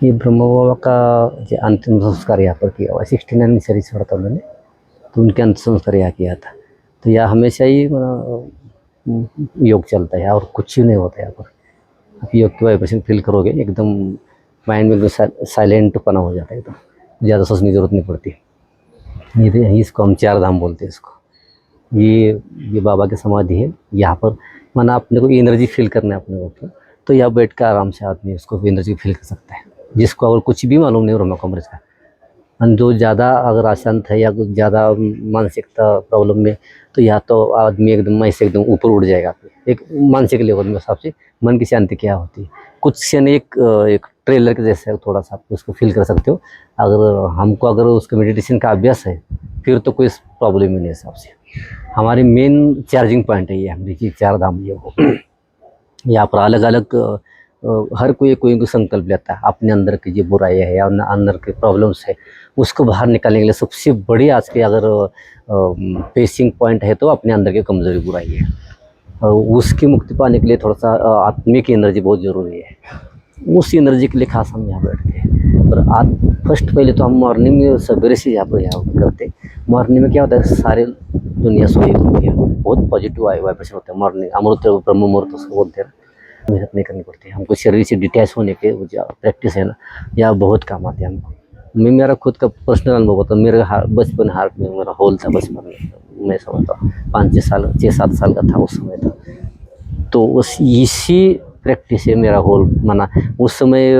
ये ब्रह्म बाबा का जो अंतिम संस्कार यहाँ पर किया हुआ 69 शरीर छोड़ा था उन्होंने, तो उनके अंतिम संस्कार यहाँ किया था। तो यहाँ हमेशा ही योग चलता है और कुछ ही नहीं होता यहाँ पर। आप योग की वाइब्रेशन फील करोगे एकदम, माइंड में एकदम साइलेंट पना हो जाता है एकदम, ज़्यादा सोचने की जरूरत नहीं पड़ती। ये इसको हम चार धाम बोलते हैं इसको। ये बाबा की समाधि है यहाँ पर। माना अपने को एनर्जी फील करना है अपने को, तो यहाँ बैठ कर आराम से आदमी उसको एनर्जी फील कर सकता है, जिसको अगर कुछ भी मालूम नहीं हो ब्रह्मा कुमारी का। और जो ज़्यादा अगर अशांत है या कुछ ज़्यादा मानसिकता प्रॉब्लम में, तो या तो आदमी एकदम मैं से एकदम ऊपर उठ जाएगा। एक मानसिक लेवल में हिसाब से मन की शांति क्या होती है, कुछ क्षण एक ट्रेलर के जैसे थोड़ा सा आप उसको फील कर सकते हो। अगर उसका मेडिटेशन का अभ्यास है, फिर तो कोई प्रॉब्लम ही नहीं है हिसाब से। हमारी मेन चार्जिंग पॉइंट है ये हमारी चार धाम योग। यहाँ पर अलग अलग हर कोई संकल्प लेता है अपने अंदर की जो बुराई है या अंदर के प्रॉब्लम्स है, उसको बाहर निकालने के लिए सबसे बड़ी आज के अगर पेसिंग पॉइंट है तो अपने अंदर की कमजोरी बुराई है। उसकी मुक्ति पाने के लिए थोड़ा सा आत्मिक एनर्जी बहुत ज़रूरी है। उस एनर्जी के लिए खास हम यहाँ बैठते हैं। और आज फर्स्ट पहले तो हम मॉर्निंग में सवेरे से यहाँ करते हैं। मॉर्निंग में क्या होता है, सारे दुनिया सोई होती है, बहुत पॉजिटिव वाइब्रेशन होता है मॉर्निंग, अमृत ब्रह्म मुहूर्त उसको बोलते हैं। मेहनत नहीं करनी पड़ती हमको, शरीर से डिटैच होने के जो प्रैक्टिस है ना, यह बहुत काम आती है हमको। मेरा खुद का पर्सनल अनुभव होता है। मेरे बचपन हार्ट में मेरा होल था बचपन में, मैं समझता हूँ 5-6 साल का था उस समय था। तो उस इसी प्रैक्टिस से मेरा होल माना उस समय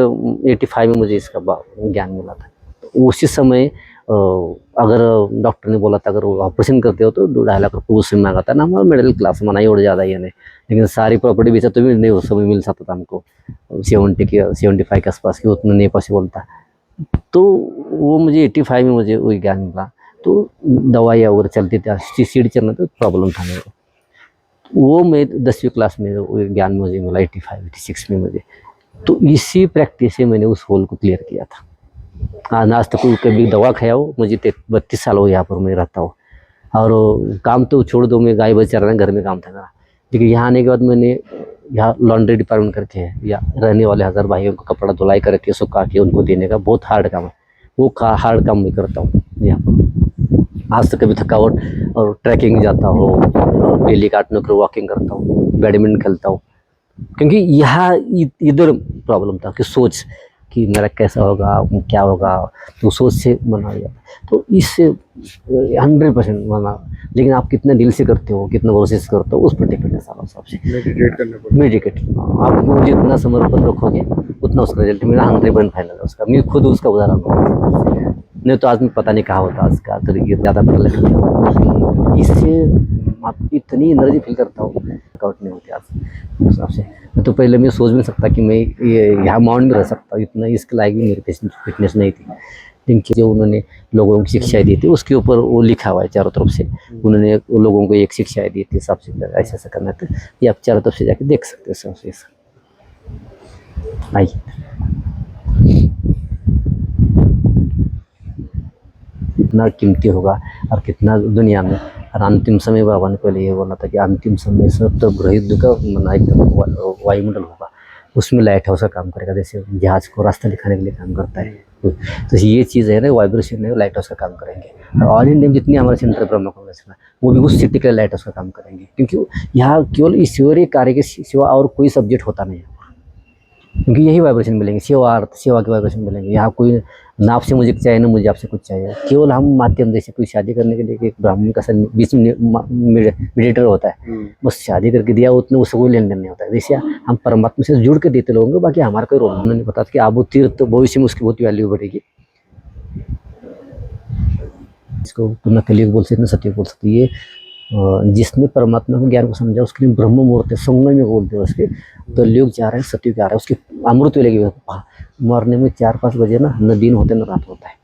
85 में मुझे इसका ज्ञान मिला था। तो उसी समय अगर डॉक्टर ने बोला था अगर ऑपरेशन करते हो तो 2.5 लाख रुपये उस समय मांगा था ना, हमारा मिडिल क्लास मना ही और ज़्यादा ही नहीं, लेकिन सारी प्रॉपर्टी बेचा तो भी नहीं उस समय मिल सकता था हमको। 75 के आसपास की उतना नहीं पॉसिबल था। तो वो मुझे 85 में मुझे वही ज्ञान मिला। तो दवाई वगैरह चलती थी, सीढ़ी चलना तो प्रॉब्लम था मेरे को। वो मैं 10वीं क्लास में वो ज्ञान मुझे मिला 85-86 में मुझे। तो इसी प्रैक्टिस से मैंने उस होल को क्लियर किया था। आज तक कोई कभी दवा खाया हो, मुझे 32 साल हो यहाँ पर मैं रहता हूँ। और काम तो छोड़ दो, मैं गाय बच्चा रहना घर में काम था मेरा। लेकिन यहाँ आने के बाद मैंने यहाँ लॉन्ड्री डिपार्टमेंट करके है, या रहने वाले 1000 भाइयों को कपड़ा धुलाई करके सुखा के उनको देने का बहुत हार्ड काम है। वो हार्ड काम मैं करता हूँ यहाँ पर। आज तक कभी थकावट और ट्रैकिंग जाता हो और डेली 8-9 किलो वॉकिंग करता हूँ, बैडमिंटन खेलता हूँ। क्योंकि यहाँ इधर प्रॉब्लम था कि सोच कि मेरा कैसा होगा क्या होगा, तो सोच से मना गया। तो इससे 100% मना। लेकिन आप कितना दिल से करते हो, कितना भरोसे से करते हो, उस पर डिपेंड है सारा हिसाब से। मेडिटेट करना पड़ता मेडिकेट आप जितना समर्पण रखोगे उतना उसका रिजल्ट मेरा 100% फाइनल है उसका। मैं खुद उसका उदाहरण हूँ। नहीं तो आदमी पता नहीं कहाँ होता आज का, अगर ये ज़्यादा पढ़ लिख गया इससे आप इतनी एनर्जी फील करता हूँ, वर्कआउट नहीं होती आज उस हिसाब से। तो पहले मैं सोच भी नहीं सकता कि मैं ये यहाँ माउंट में रह सकता हूँ, इतना इसके लायक भी मेरी फिटनेस नहीं थी। लेकिन जो उन्होंने लोगों को शिक्षाएं दी थी उसके ऊपर वो लिखा हुआ है चारों तरफ से। उन्होंने लोगों को एक शिक्षाएं दी थी, सबसे ऐसा ऐसा करना था। ये आप चारों तरफ से जाके देख सकते हो सबसे। आइए कितना कीमती होगा और कितना दुनिया में। और अंतिम समय बाबा ने पहले ये बोला था कि अंतिम समय सप्तग्रहित का मना एकदम वायुमंडल होगा, उसमें लाइट हाउस का काम करेगा, जैसे जहाज को रास्ता दिखाने के लिए काम करता है। तो ये चीज़ है ना, वाइब्रेशन है, लाइट हाउस का काम करेंगे। और ऑल इंडिया में जितनी हमारे सेंटर ब्रह्मा कुमारी में, वो भी उस सिटी के लिए लाइट हाउस का काम करेंगे, क्योंकि यहाँ केवल ईश्वरीय कार्य के सिवा और कोई सब्जेक्ट होता नहीं है। क्योंकि यही वाइब्रेशन मिलेंगे, सेवा अर्थ सेवा के वाइब्रेशन मिलेंगे। यहाँ कोई ना आपसे मुझे चाहिए ना मुझे आपसे कुछ चाहिए, केवल हम माध्यम, जैसे कोई शादी करने के लिए एक ब्राह्मण का बीच में मीडिएटर होता है, बस शादी करके दिया उतने, उससे कोई लेन देन नहीं होता है। जैसे हम परमात्मा से जुड़ के देते लोगों को, बाकी हमारा कोई रोल नहीं पता कि आप वो तीर्थ भविष्य में उसकी बहुत वैल्यू बढ़ेगी। इसको पुनः कलयुग बोल सकते, सत्य बोल सकते। ये जिसने परमात्मा के ज्ञान को समझा उसके लिए ब्रह्म मुहूर्त है, संगम में बोलते हैं उसके। कलयुग जा रहा है, सतयुग आ रहा है, उसकी अमृत वेले की मरने में 4-5 बजे ना, न दिन होते न रात होता है।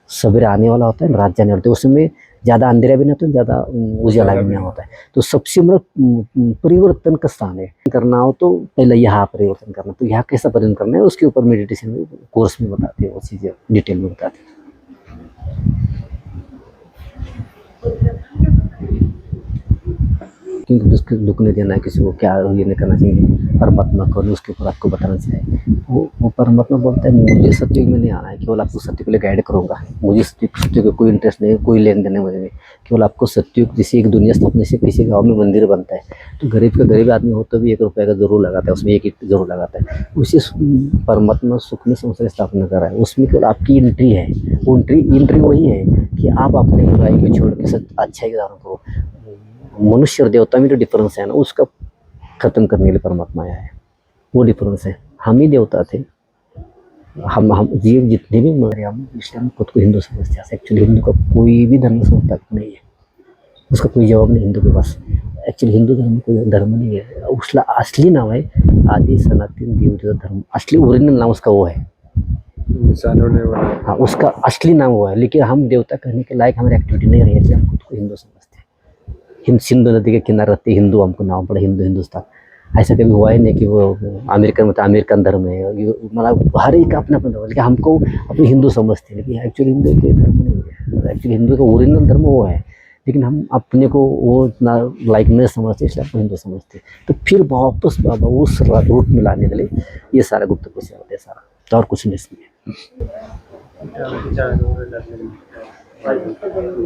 सवेरे आने वाला होता है न रात जाने वाला होता है। उसमें ज़्यादा अंधेरा भी नहीं होता, ज़्यादा उजाला भी नहीं होता है। तो सबसे मतलब परिवर्तन का स्थान है। करना हो तो पहले यहाँ परिवर्तन करना, तो यहाँ कैसा परिवर्तन करना है उसके ऊपर मेडिटेशन में कोर्स में बताते हैं, वो चीज़ें डिटेल में बताते हैं। क्योंकि उसके दुख नहीं देना है किसी को, क्या ये नहीं करना चाहिए, परमात्मा कौन है उसके ऊपर आपको बताना चाहिए। वो परमात्मा बोलता है मुझे सत्युग में नहीं आना है, केवल आपको सत्य के लिए गाइड करूँगा, मुझे सत्य का कोई इंटरेस्ट नहीं है, कोई लेन देन नहीं मुझे में। केवल आपको सत्युग, जैसे एक दुनिया स्थापना से किसी गाँव में मंदिर बनता है तो गरीब का गरीब आदमी हो तो भी 1 रुपये का जरूर लगाता है, उसमें एक ईंट जरूर लगाता है। उसी परमात्मा सुख में संसार स्थापना कर रहा है, उसमें केवल आपकी एंट्री है। वो एंट्री वही है कि आप अपने बुराई को छोड़ के अच्छाई का धारण करो। मनुष्य और देवता में जो डिफरेंस है ना, उसका खत्म करने के लिए परमात्मा आया है, वो डिफरेंस है। हम ही देवता थे, हम जीव जितने भी मरे, हम इसलिए हम खुद को हिंदू समझते हैं। एक्चुअली हिंदू का कोई भी धर्म समझता नहीं है, उसका कोई जवाब नहीं हिंदू के पास। एक्चुअली हिंदू धर्म कोई धर्म नहीं है, उसका असली नाम है आदि सनातन देवता धर्म। असली ओरिजिनल नाम उसका वो है, इंसानों ने बनाया। हाँ उसका असली नाम वो है। लेकिन हम देवता कहने के लायक हमारी एक्टिविटी नहीं रही है, इसलिए हम खुद को हिंदू समझते हैं। सिंधु नदी के किनारे रहते हिंदू हमको नाम पड़ा हिंदू, हिंदुस्तान। ऐसा कभी हुआ ही नहीं कि वो अमेरिकन, मतलब अमेरिकन धर्म है, मतलब हर एक का अपना अपना धर्म। लेकिन हमको अपनी हिंदू समझते हैं, लेकिन एक्चुअली हिंदू कोई धर्म नहीं है। एक्चुअली हिंदू का ओरिजिनल धर्म वो है, लेकिन हम अपने को वो इतना लाइक नहीं समझते, इसलिए अपने हिंदू समझते हैं। तो फिर वापस बाबा उस रूट में लाने के लिए ये सारा गुप्त कुछ है सारा, तो और कुछ नहीं इसमें।